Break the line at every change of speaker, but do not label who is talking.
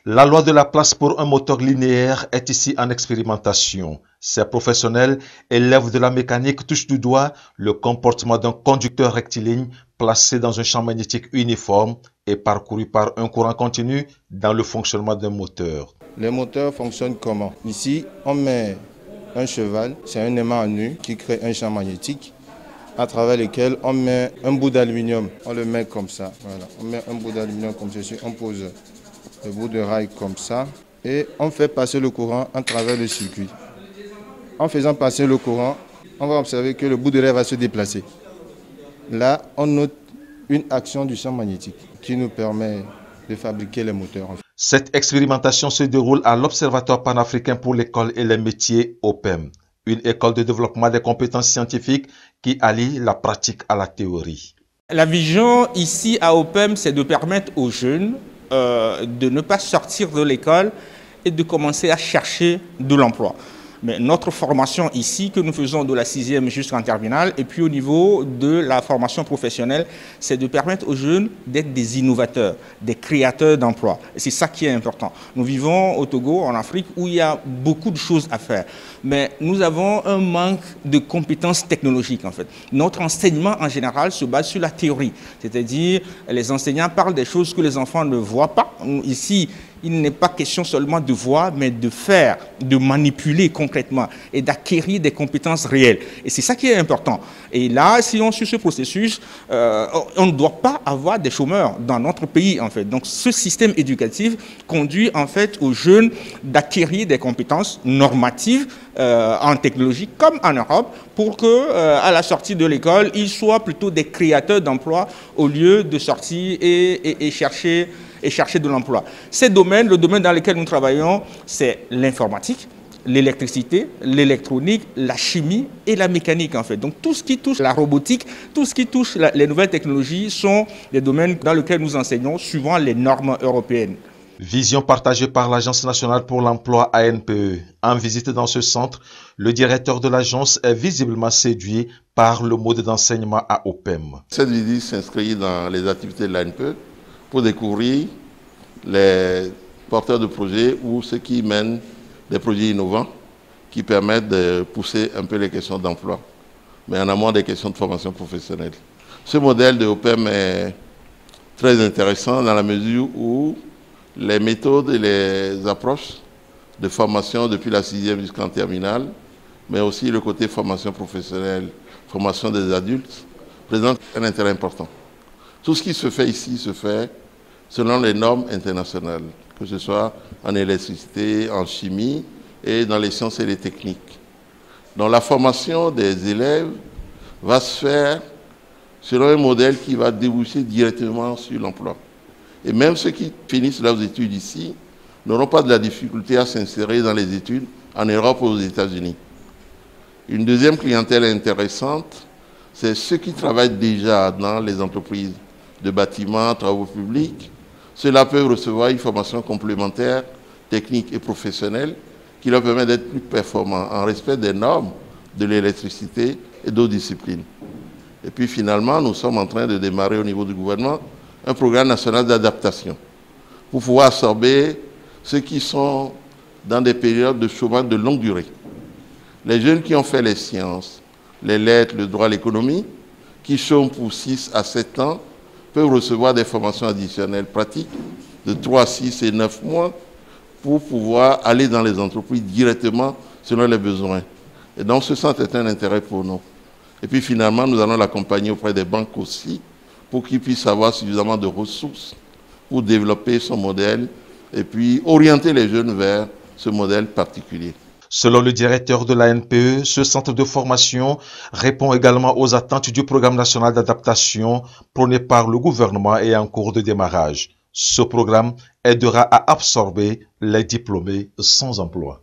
La loi de la place pour un moteur linéaire est ici en expérimentation. Ces professionnels, élèves de la mécanique, touchent du doigt le comportement d'un conducteur rectiligne placé dans un champ magnétique uniforme et parcouru par un courant continu dans le fonctionnement d'un moteur.
Les moteurs fonctionnent comment? Ici, on met un cheval, c'est un aimant à nu qui crée un champ magnétique à travers lequel on met un bout d'aluminium. On le met comme ça, voilà. On met un bout d'aluminium comme ceci, on pose le bout de rail comme ça et on fait passer le courant à travers le circuit. En faisant passer le courant, on va observer que le bout de rail va se déplacer. Là, on note une action du champ magnétique qui nous permet de fabriquer les moteurs.
Cette expérimentation se déroule à l'Observatoire panafricain pour l'école et les métiers OPEM, une école de développement des compétences scientifiques qui allie la pratique à la théorie.
La vision ici à OPEM, c'est de permettre aux jeunes de ne pas sortir de l'école et de commencer à chercher de l'emploi. Mais notre formation ici, que nous faisons de la 6e jusqu'en terminale, et puis au niveau de la formation professionnelle, c'est de permettre aux jeunes d'être des innovateurs, des créateurs d'emplois. Et c'est ça qui est important. Nous vivons au Togo, en Afrique, où il y a beaucoup de choses à faire. Mais nous avons un manque de compétences technologiques, en fait. Notre enseignement, en général, se base sur la théorie. C'est-à-dire, les enseignants parlent des choses que les enfants ne voient pas. Ici, il n'est pas question seulement de voir, mais de faire, de manipuler concrètement et d'acquérir des compétences réelles. Et c'est ça qui est important. Et là, si on suit ce processus, on ne doit pas avoir des chômeurs dans notre pays, en fait. Donc, ce système éducatif conduit, en fait, aux jeunes d'acquérir des compétences normatives en technologie, comme en Europe, pour que, à la sortie de l'école, ils soient plutôt des créateurs d'emplois au lieu de sortir et chercher de l'emploi. Ces domaines, le domaine dans lequel nous travaillons, c'est l'informatique, l'électricité, l'électronique, la chimie et la mécanique, en fait. Donc tout ce qui touche la robotique, tout ce qui touche les nouvelles technologies sont des domaines dans lesquels nous enseignons suivant les normes européennes.
Vision partagée par l'Agence nationale pour l'emploi ANPE. En visite dans ce centre, le directeur de l'agence est visiblement séduit par le mode d'enseignement à OPEM.
Cette visite s'inscrit dans les activités de l'ANPE pour découvrir les porteurs de projets ou ceux qui mènent des projets innovants qui permettent de pousser un peu les questions d'emploi, mais en amont des questions de formation professionnelle. Ce modèle de OPEM est très intéressant dans la mesure où les méthodes et les approches de formation depuis la 6e jusqu'en terminale, mais aussi le côté formation professionnelle, formation des adultes, présentent un intérêt important. Tout ce qui se fait ici se fait selon les normes internationales, que ce soit en électricité, en chimie et dans les sciences et les techniques. Donc la formation des élèves va se faire selon un modèle qui va déboucher directement sur l'emploi. Et même ceux qui finissent leurs études ici n'auront pas de la difficulté à s'insérer dans les études en Europe ou aux États-Unis. Une deuxième clientèle intéressante, c'est ceux qui travaillent déjà dans les entreprises de bâtiments, travaux publics. Ceux-là peuvent recevoir une formation complémentaire, technique et professionnelle qui leur permet d'être plus performants en respect des normes de l'électricité et d'autres disciplines. Et puis finalement, nous sommes en train de démarrer au niveau du gouvernement un programme national d'adaptation pour pouvoir absorber ceux qui sont dans des périodes de chômage de longue durée. Les jeunes qui ont fait les sciences, les lettres, le droit, l'économie, qui chôment pour 6 à 7 ans, peuvent recevoir des formations additionnelles pratiques de 3, 6 et 9 mois pour pouvoir aller dans les entreprises directement selon les besoins. Et donc ce centre est un intérêt pour nous. Et puis finalement, nous allons l'accompagner auprès des banques aussi pour qu'ils puissent avoir suffisamment de ressources pour développer son modèle et puis orienter les jeunes vers ce modèle particulier.
Selon le directeur de l'ANPE, ce centre de formation répond également aux attentes du programme national d'adaptation prôné par le gouvernement et en cours de démarrage. Ce programme aidera à absorber les diplômés sans emploi.